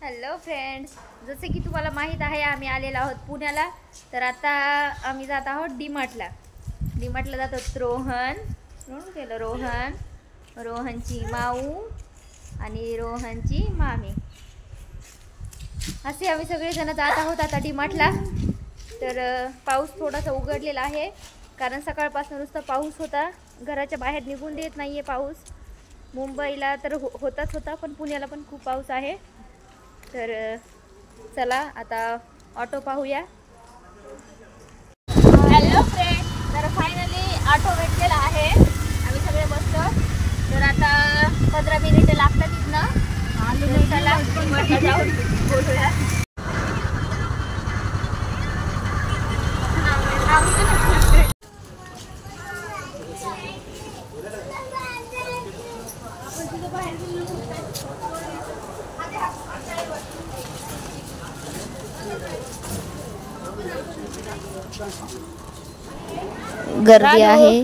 Hello friends, जसे की तुम्हाला माहीत आहे आम्ही आलेलो आहोत पुण्याला. तर आता आम्ही जात आहोत डीमार्टला. डीमार्टला जातो रोहन, रोहनची माऊ आणि रोहनची मामी, असे आम्ही सगळेजण जात आहोत आता डीमार्टला. तर पाऊस थोडासा उघडलेला आहे, कारण सकाळपासून नुसता पाऊस होता. घराच्या बाहेर निघून देत नाहीये पाऊस. मुंबईला तर होताच होता, पण पुण्याला पण खूप पाऊस आहे. तर चला आता ऑटो पाहूया. हॅलो फ्रेंड, तर फायनली ऑटो भेटलेला आहे. आम्ही सगळे बसतो. तर आता 15 मिनिटे लागतात तिथनं. चला जाऊन बोलूया. गर्दी आहे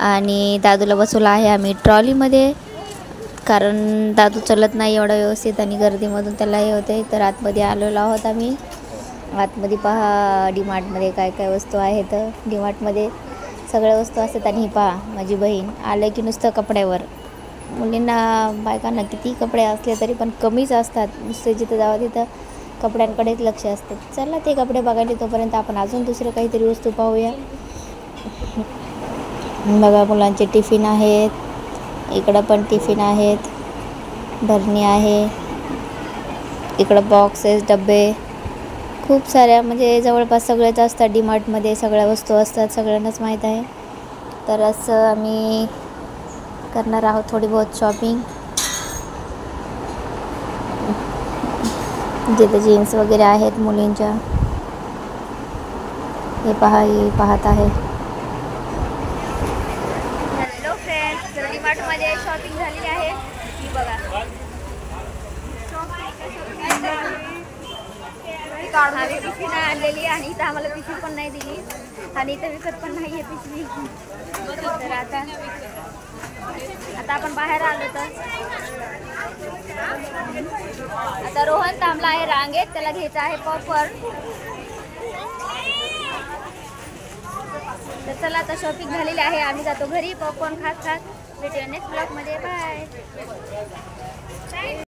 आणि दादूला बसवलं आहे आम्ही ट्रॉलीमध्ये, कारण दादू चलत नाही एवढा व्यवस्थित आणि गर्दीमधून त्याला हे होते. तर आतमध्ये आलेलो आहोत आम्ही. आतमध्ये पहा डीमार्टमध्ये काय काय वस्तू आहेत. डीमार्टमध्ये सगळ्या वस्तू असतात. आणि पहा माझी बहीण आलं की नुसतं कपड्यावर. मुलींना बायकांना किती कपडे असले तरी पण कमीच असतात. नुसतं जिथं जावं तिथं कपड्यांकडेच लक्ष असतं. चला ते कपडे बघायला तोपर्यंत आपण अजून दुसरं काहीतरी वस्तू पाहूया. बघा मुलांचे टिफिन आहेत, इकडं पण टिफिन आहेत, भरणी आहे, इकडं बॉक्सेस डबे खूप साऱ्या, म्हणजे जवळपास सगळेच असतात डीमार्टमध्ये. सगळ्या वस्तू असतात, सगळ्यांनाच माहीत आहे. तर असं आम्ही करणार आहोत थोडी बहुत शॉपिंग. जिथे जीन्स वगैरे आहेत मुलींच्या, हे पाहत आहे. हॅलो फ्रेंड्स, डीमार्टमध्ये शॉपिंग झालेली आहे. ही बघा, आम्ही पिशवी नाही आणलेली आणि इथं आम्हाला पिशवी पण नाही दिली आणि इथं विकत पण नाही आहे पिशवी. तर आता आपण बाहेर आलो. तर आता रोहन थांबला आहे रांगेत, त्याला घ्यायचं आहे पॉपकॉर्न. तर चला आता शॉपिंग झालेली आहे, आम्ही जातो घरी पॉपकॉर्न खात. भेटूया नेक्स्ट ब्लॉगमध्ये. बाय.